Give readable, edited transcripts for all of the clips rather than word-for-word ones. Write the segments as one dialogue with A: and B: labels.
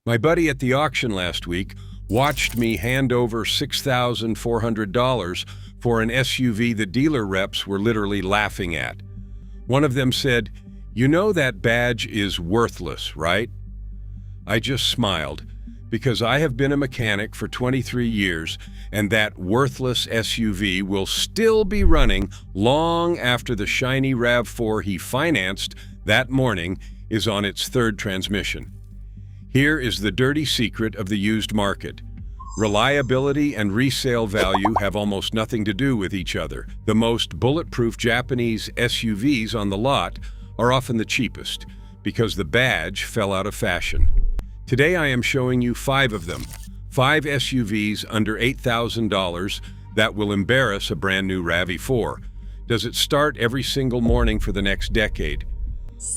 A: My buddy at the auction last week watched me hand over $6,400 for an SUV the dealer reps were literally laughing at. One of them said, "You know that badge is worthless, right?" I just smiled, because I have been a mechanic for 23 years, and that worthless SUV will still be running long after the shiny RAV4 he financed that morning is on its third transmission. Here is the dirty secret of the used market. Reliability and resale value have almost nothing to do with each other. The most bulletproof Japanese SUVs on the lot are often the cheapest, because the badge fell out of fashion. Today I am showing you 5 of them. 5 SUVs under $8,000 that will embarrass a brand new RAV4. Does it start every single morning for the next decade?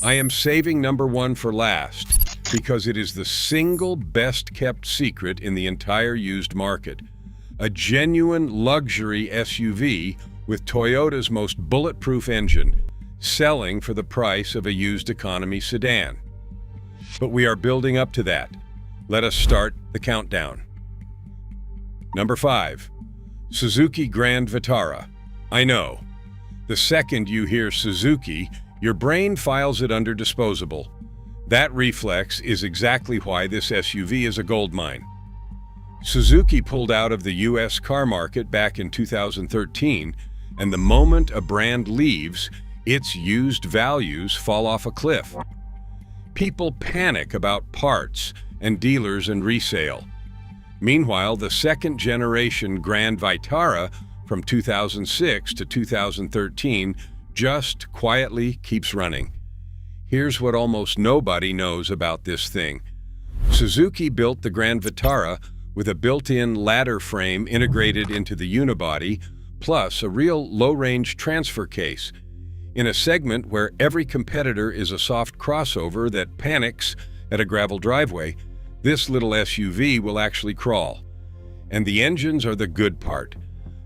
A: I am saving number 1 for last, because it is the single best-kept secret in the entire used market. A genuine luxury SUV with Toyota's most bulletproof engine, selling for the price of a used economy sedan. But we are building up to that. Let us start the countdown. Number 5. Suzuki Grand Vitara. I know. The second you hear Suzuki, your brain files it under disposable. That reflex is exactly why this SUV is a goldmine. Suzuki pulled out of the US car market back in 2013, and the moment a brand leaves, its used values fall off a cliff. People panic about parts and dealers and resale. Meanwhile, the second-generation Grand Vitara from 2006 to 2013 just quietly keeps running. Here's what almost nobody knows about this thing. Suzuki built the Grand Vitara with a built-in ladder frame integrated into the unibody, plus a real low-range transfer case. In a segment where every competitor is a soft crossover that panics at a gravel driveway, this little SUV will actually crawl. And the engines are the good part.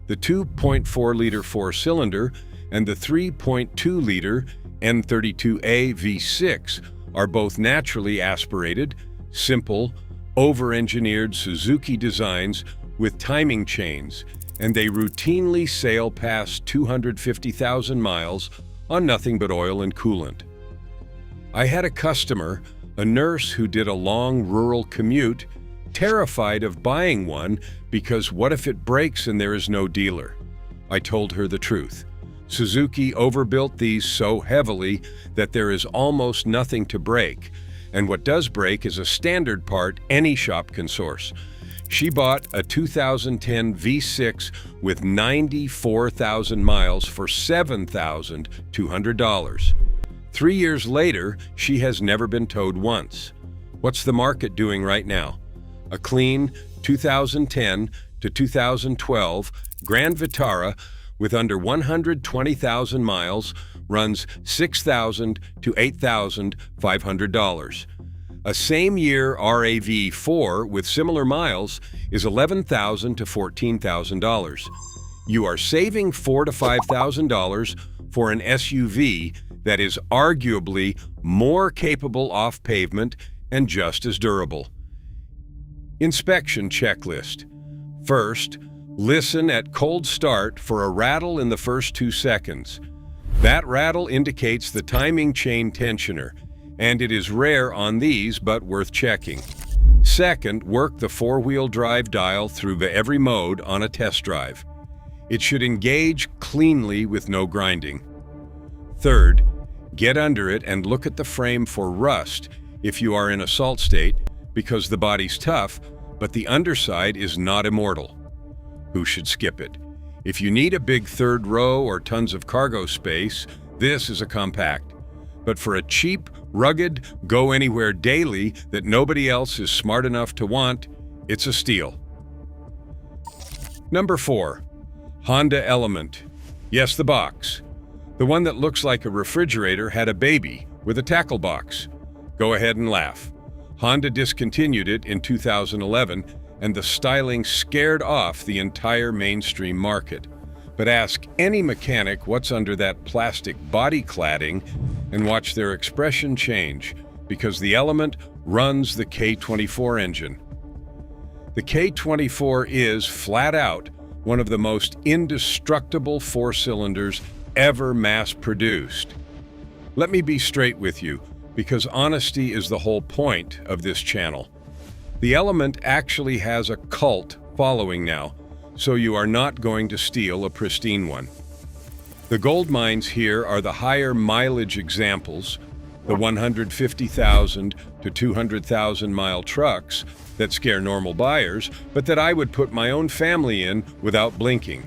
A: The 2.4-liter 4-cylinder and the 3.2-liter N32A V6 are both naturally aspirated, simple, over-engineered Suzuki designs with timing chains, and they routinely sail past 250,000 miles on nothing but oil and coolant. I had a customer, a nurse who did a long rural commute, terrified of buying one because what if it breaks and there is no dealer? I told her the truth. Suzuki overbuilt these so heavily that there is almost nothing to break, and what does break is a standard part any shop can source. She bought a 2010 V6 with 94,000 miles for $7,200. 3 years later, she has never been towed once. What's the market doing right now? A clean 2010 to 2012 Grand Vitara with under 120,000 miles runs $6,000 to $8,500. A same-year RAV4 with similar miles is $11,000 to $14,000. You are saving $4,000 to $5,000 for an SUV that is arguably more capable off pavement and just as durable. Inspection checklist. First, listen at cold start for a rattle in the first 2 seconds. That rattle indicates the timing chain tensioner, and it is rare on these but worth checking. Second, work the 4-wheel drive dial through every mode on a test drive. It should engage cleanly with no grinding. Third, get under it and look at the frame for rust if you are in a salt state, because the body's tough, but the underside is not immortal. Who should skip it? If you need a big third row or tons of cargo space, this is a compact. But for a cheap, rugged, go-anywhere daily that nobody else is smart enough to want, it's a steal. Number 4. Honda Element. Yes, the box. The one that looks like a refrigerator had a baby with a tackle box. Go ahead and laugh. Honda discontinued it in 2011, and the styling scared off the entire mainstream market. But ask any mechanic what's under that plastic body cladding and watch their expression change, because the Element runs the K24 engine. The K24 is, flat out, one of the most indestructible four-cylinders ever mass-produced. Let me be straight with you, because honesty is the whole point of this channel. The Element actually has a cult following now, so you are not going to steal a pristine one. The Goldmines here are the higher mileage examples, the 150,000 to 200,000 mile trucks that scare normal buyers, but that I would put my own family in without blinking.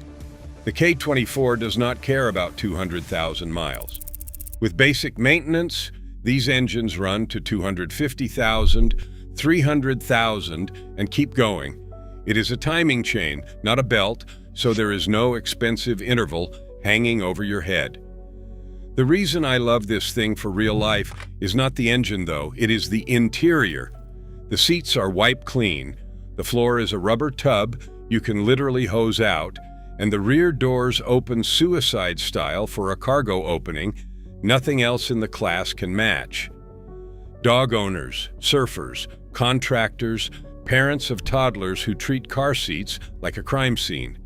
A: The K24 does not care about 200,000 miles. With basic maintenance, these engines run to 250,000, 300,000, and keep going. It is a timing chain, not a belt, so there is no expensive interval hanging over your head. The reason I love this thing for real life is not the engine though, it is the interior. The seats are wiped clean, the floor is a rubber tub you can literally hose out, and the rear doors open suicide style for a cargo opening. Nothing else in the class can match. Dog owners, surfers, contractors, parents of toddlers who treat car seats like a crime scene.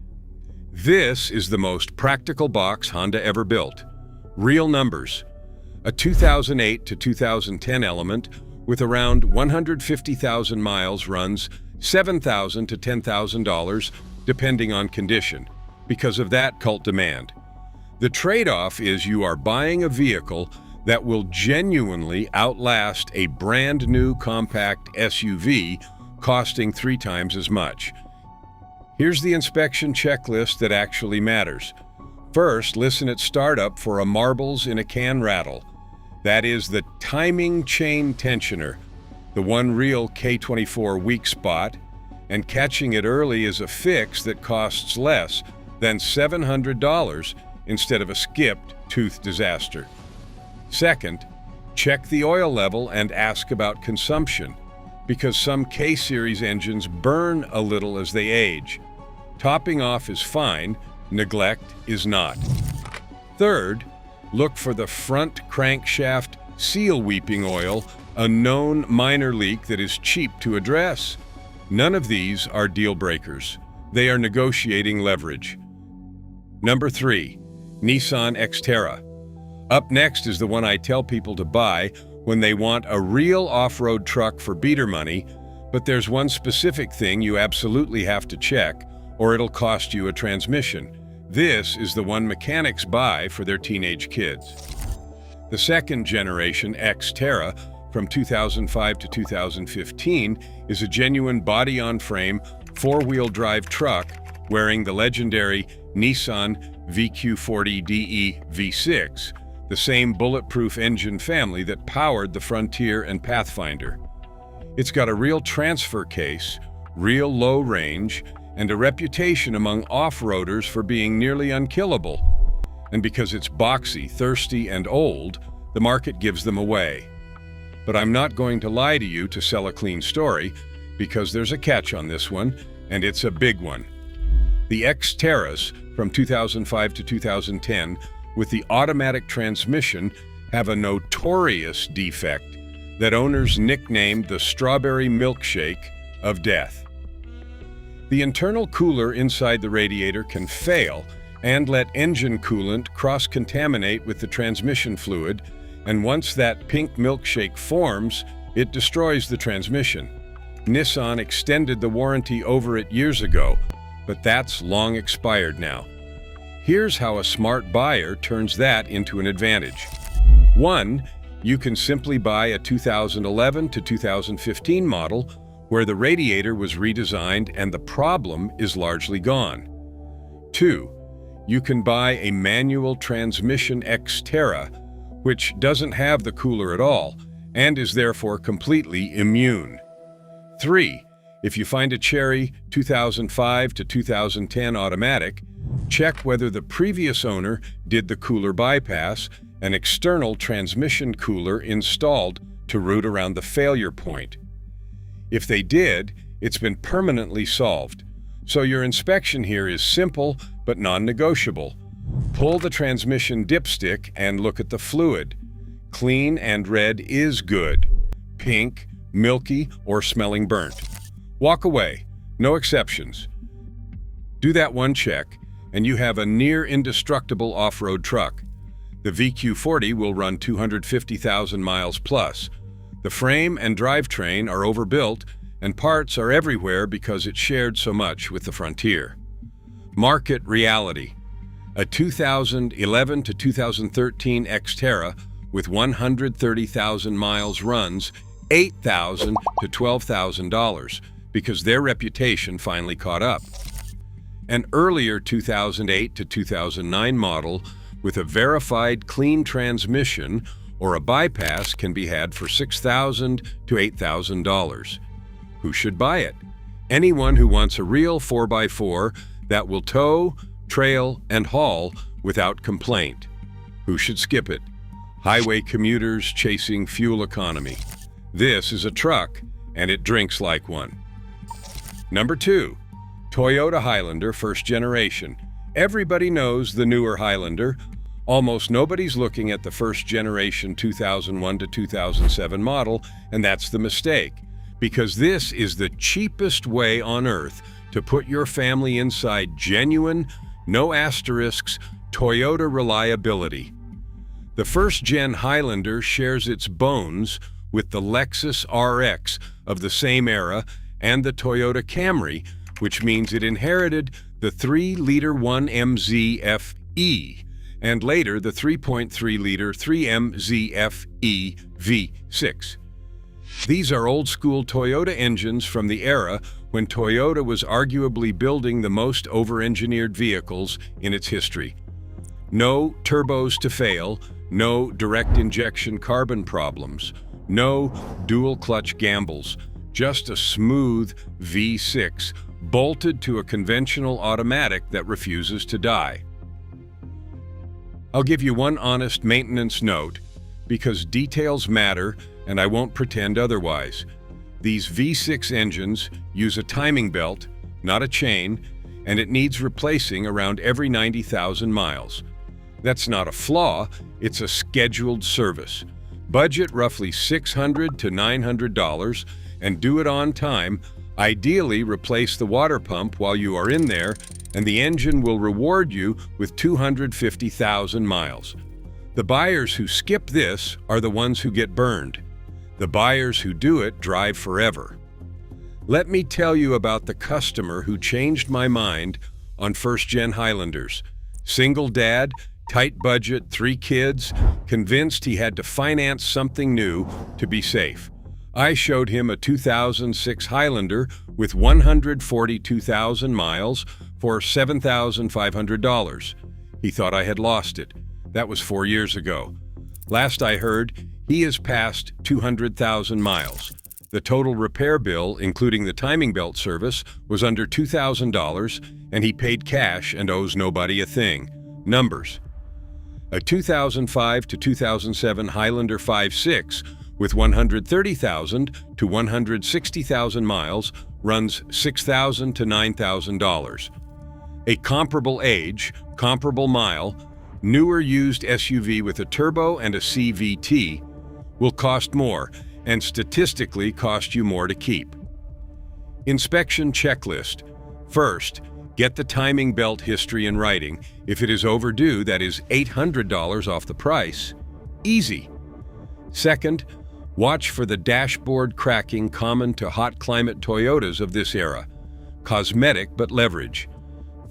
A: This is the most practical box Honda ever built. Real numbers. A 2008 to 2010 Element with around 150,000 miles runs $7,000 to $10,000 depending on condition, because of that cult demand. The trade-off is you are buying a vehicle that will genuinely outlast a brand new compact SUV costing 3 times as much. Here's the inspection checklist that actually matters. First, listen at startup for a marbles in a can rattle. That is the timing chain tensioner, the one real K24 weak spot, and catching it early is a fix that costs less than $700 instead of a skipped tooth disaster. Second, check the oil level and ask about consumption, because some K-Series engines burn a little as they age. Topping off is fine, neglect is not. Third, look for the front crankshaft seal weeping oil, a known minor leak that is cheap to address. None of these are deal breakers. They are negotiating leverage. Number 3, Nissan Xterra. Up next is the one I tell people to buy when they want a real off-road truck for beater money, but there's one specific thing you absolutely have to check, or it'll cost you a transmission. This is the one mechanics buy for their teenage kids. The second generation Xterra from 2005 to 2015 is a genuine body-on-frame, four-wheel drive truck wearing the legendary Nissan VQ40DE V6, the same bulletproof engine family that powered the Frontier and Pathfinder. It's got a real transfer case, real low range, and a reputation among off-roaders for being nearly unkillable. And because it's boxy, thirsty, and old, the market gives them away. But I'm not going to lie to you to sell a clean story, because there's a catch on this one, and it's a big one. The Xterras from 2005 to 2010 with the automatic transmission have a notorious defect that owners nicknamed the strawberry milkshake of death. The internal cooler inside the radiator can fail and let engine coolant cross-contaminate with the transmission fluid, and once that pink milkshake forms, it destroys the transmission. Nissan extended the warranty over it years ago, but that's long expired now. Here's how a smart buyer turns that into an advantage. 1, you can simply buy a 2011 to 2015 model where the radiator was redesigned and the problem is largely gone. 2, you can buy a manual transmission Xterra, which doesn't have the cooler at all and is therefore completely immune. 3, if you find a Cherry 2005 to 2010 automatic, check whether the previous owner did the cooler bypass, an external transmission cooler installed to route around the failure point. If they did, it's been permanently solved. So your inspection here is simple but non-negotiable. Pull the transmission dipstick and look at the fluid. Clean and red is good. Pink, milky, or smelling burnt. Walk away, no exceptions. Do that one check, and you have a near indestructible off-road truck. The VQ40 will run 250,000 miles plus. The frame and drivetrain are overbuilt, and parts are everywhere because it shared so much with the Frontier. Market reality. A 2011 to 2013 Xterra with 130,000 miles runs $8,000 to $12,000 because their reputation finally caught up. An earlier 2008 to 2009 model with a verified clean transmission or a bypass can be had for $6,000 to $8,000. Who should buy it? Anyone who wants a real 4x4 that will tow, trail, and haul without complaint. Who should skip it? Highway commuters chasing fuel economy. This is a truck, and it drinks like one. Number 2. Toyota Highlander first generation. Everybody knows the newer Highlander. Almost nobody's looking at the first generation 2001 to 2007 model, and that's the mistake, because this is the cheapest way on earth to put your family inside genuine, no asterisks, Toyota reliability. The first-gen Highlander shares its bones with the Lexus RX of the same era and the Toyota Camry, which means it inherited the 3-liter 1MZ FE and later the 3.3-liter 3MZ FE V6. These are old-school Toyota engines from the era when Toyota was arguably building the most over-engineered vehicles in its history. No turbos to fail, no direct injection carbon problems, no dual-clutch gambles, just a smooth V6 bolted to a conventional automatic that refuses to die. I'll give you one honest maintenance note, because details matter and I won't pretend otherwise. These V6 engines use a timing belt, not a chain, and it needs replacing around every 90,000 miles. That's not a flaw, it's a scheduled service. Budget roughly $600 to $900 and do it on time. Ideally, replace the water pump while you are in there, and the engine will reward you with 250,000 miles. The buyers who skip this are the ones who get burned. The buyers who do it drive forever. Let me tell you about the customer who changed my mind on first-gen Highlanders. Single dad, tight budget, 3 kids, convinced he had to finance something new to be safe. I showed him a 2006 Highlander with 142,000 miles for $7,500. He thought I had lost it. That was 4 years ago. Last I heard, he has passed 200,000 miles. The total repair bill, including the timing belt service, was under $2,000, and he paid cash and owes nobody a thing. Numbers. A 2005 to 2007 Highlander 5.6 with 130,000 to 160,000 miles runs $6,000 to $9,000. A comparable age, comparable mile, newer used SUV with a turbo and a CVT will cost more and statistically cost you more to keep. Inspection checklist. First, get the timing belt history in writing. If it is overdue, that is $800 off the price. Easy. Second, watch for the dashboard cracking common to hot climate Toyotas of this era. Cosmetic but leverage.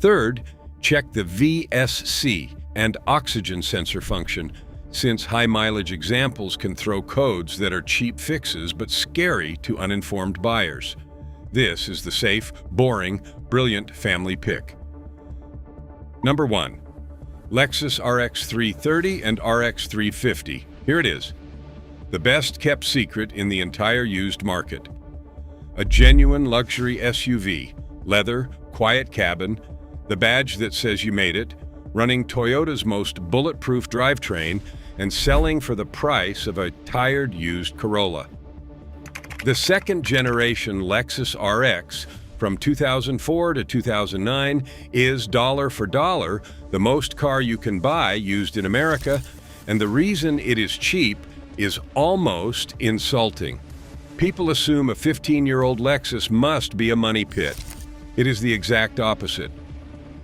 A: Third, check the VSC and oxygen sensor function, since high-mileage examples can throw codes that are cheap fixes but scary to uninformed buyers. This is the safe, boring, brilliant family pick. Number 1. Lexus RX 330 and RX 350. Here it is. The best-kept secret in the entire used market. A genuine luxury SUV, leather, quiet cabin, the badge that says you made it, running Toyota's most bulletproof drivetrain, and selling for the price of a tired used Corolla. The second-generation Lexus RX from 2004 to 2009 is dollar for dollar the most car you can buy used in America, and the reason it is cheap is almost insulting. People assume a 15-year-old Lexus must be a money pit. It is the exact opposite.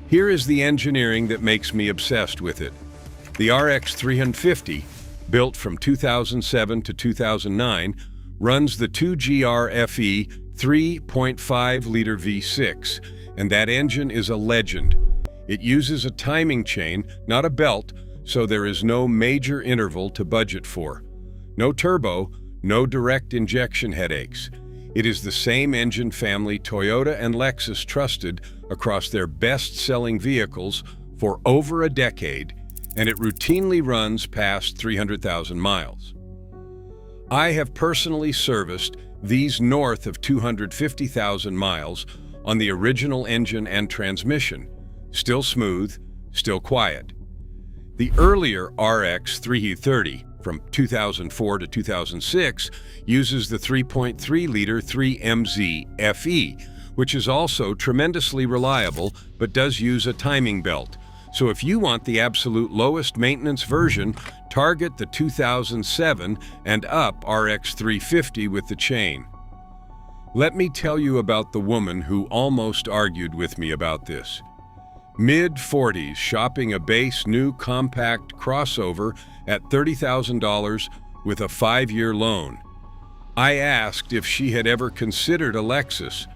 A: Here is the engineering that makes me obsessed with it. The RX 350, built from 2007 to 2009, runs the 2GR-FE 3.5-liter V6, and that engine is a legend. It uses a timing chain, not a belt, so there is no major interval to budget for. No turbo, no direct injection headaches. It is the same engine family Toyota and Lexus trusted across their best-selling vehicles for over a decade, and it routinely runs past 300,000 miles. I have personally serviced these north of 250,000 miles on the original engine and transmission, still smooth, still quiet. The earlier RX 330 from 2004 to 2006 uses the 3.3-liter 3MZ FE, which is also tremendously reliable but does use a timing belt. So if you want the absolute lowest maintenance version, target the 2007 and up RX 350 with the chain. Let me tell you about the woman who almost argued with me about this. Mid-40s, shopping a base new compact crossover at $30,000 with a 5-year loan. I asked if she had ever considered a Lexus.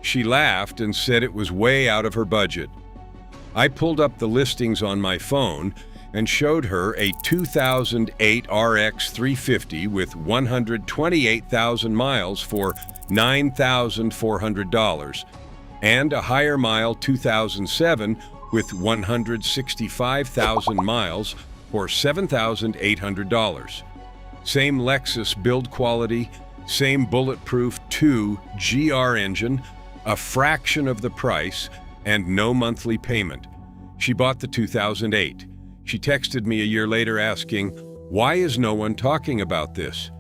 A: She laughed and said it was way out of her budget. I pulled up the listings on my phone and showed her a 2008 RX 350 with 128,000 miles for $9,400 and a higher mile 2007 with 165,000 miles for $7,800. Same Lexus build quality, same bulletproof 2 GR engine, a fraction of the price, and no monthly payment. She bought the 2008. She texted me a year later asking, "Why is no one talking about this?"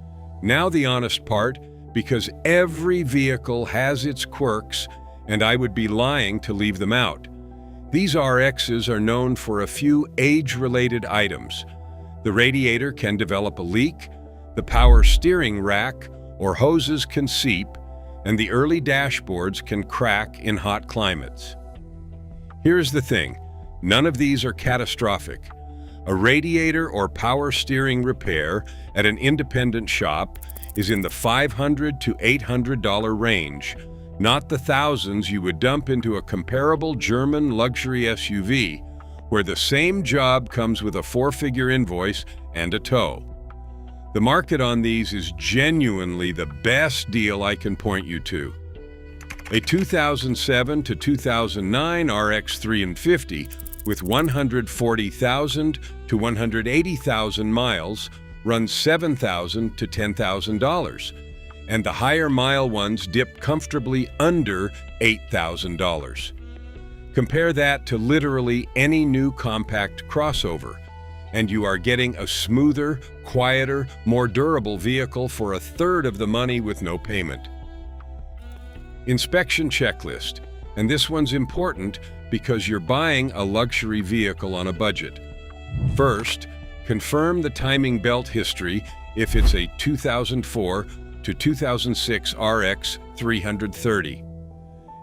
A: Now the honest part, because every vehicle has its quirks, and I would be lying to leave them out. These RXs are known for a few age-related items. The radiator can develop a leak, the power steering rack or hoses can seep, and the early dashboards can crack in hot climates. Here's the thing, none of these are catastrophic. A radiator or power steering repair at an independent shop is in the $500 to $800 range, not the thousands you would dump into a comparable German luxury SUV, where the same job comes with a 4-figure invoice and a tow. The market on these is genuinely the best deal I can point you to. A 2007 to 2009 RX 350 with 140,000 to 180,000 miles runs $7,000 to $10,000, and the higher mile ones dip comfortably under $8,000. Compare that to literally any new compact crossover, and you are getting a smoother, quieter, more durable vehicle for a third of the money with no payment. Inspection checklist, and this one's important because you're buying a luxury vehicle on a budget. First, confirm the timing belt history if it's a 2004 to 2006 RX 330.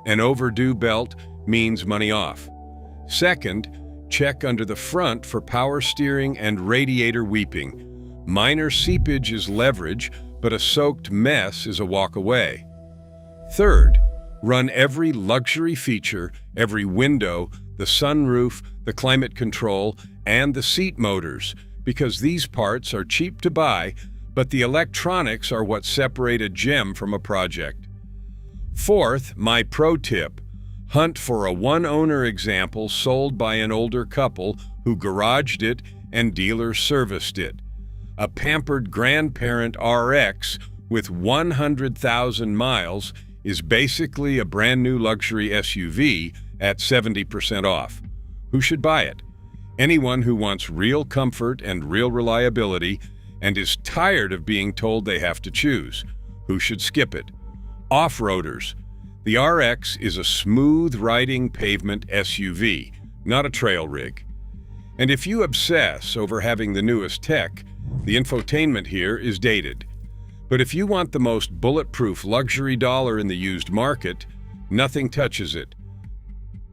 A: An overdue belt means money off. Second, check under the front for power steering and radiator weeping. Minor seepage is leverage, but a soaked mess is a walk away. Third, run every luxury feature, every window, the sunroof, the climate control, and the seat motors, because these parts are cheap to buy, but the electronics are what separate a gem from a project. Fourth, my pro tip, hunt for a one-owner example sold by an older couple who garaged it and dealer serviced it. A pampered grandparent RX with 100,000 miles is basically a brand new luxury SUV at 70% off. Who should buy it? Anyone who wants real comfort and real reliability and is tired of being told they have to choose. Who should skip it? Off-roaders. The RX is a smooth-riding pavement SUV, not a trail rig. And if you obsess over having the newest tech, the infotainment here is dated. But if you want the most bulletproof luxury dollar in the used market, nothing touches it.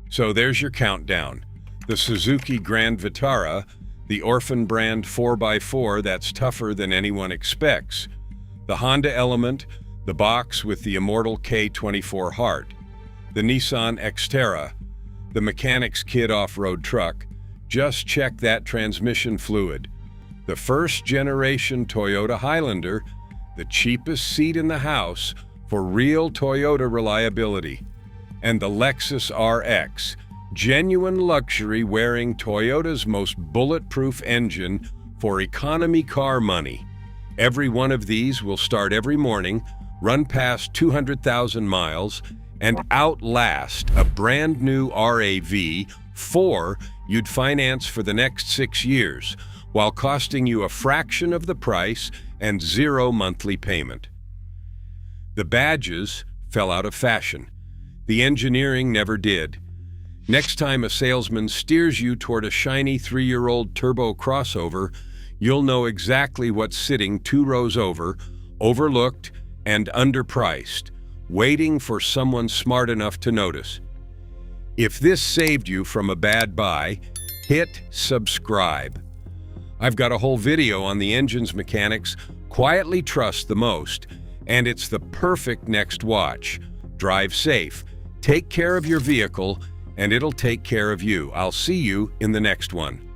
A: So there's your countdown. The Suzuki Grand Vitara, the orphan brand 4x4 that's tougher than anyone expects. The Honda Element, the box with the immortal K24 heart. The Nissan Xterra, the mechanic's kit off-road truck. Just check that transmission fluid. The first-generation Toyota Highlander, the cheapest seat in the house for real Toyota reliability. And the Lexus RX, genuine luxury wearing Toyota's most bulletproof engine for economy car money. Every one of these will start every morning, run past 200,000 miles, and outlast a brand new RAV4 you'd finance for the next 6 years, while costing you a fraction of the price and 0 monthly payment. The badges fell out of fashion. The engineering never did. Next time a salesman steers you toward a shiny 3-year-old turbo crossover, you'll know exactly what's sitting 2 rows over, overlooked and underpriced, waiting for someone smart enough to notice. If this saved you from a bad buy, hit subscribe. I've got a whole video on the engines mechanics quietly trust the most, and it's the perfect next watch. Drive safe, take care of your vehicle, and it'll take care of you. I'll see you in the next one.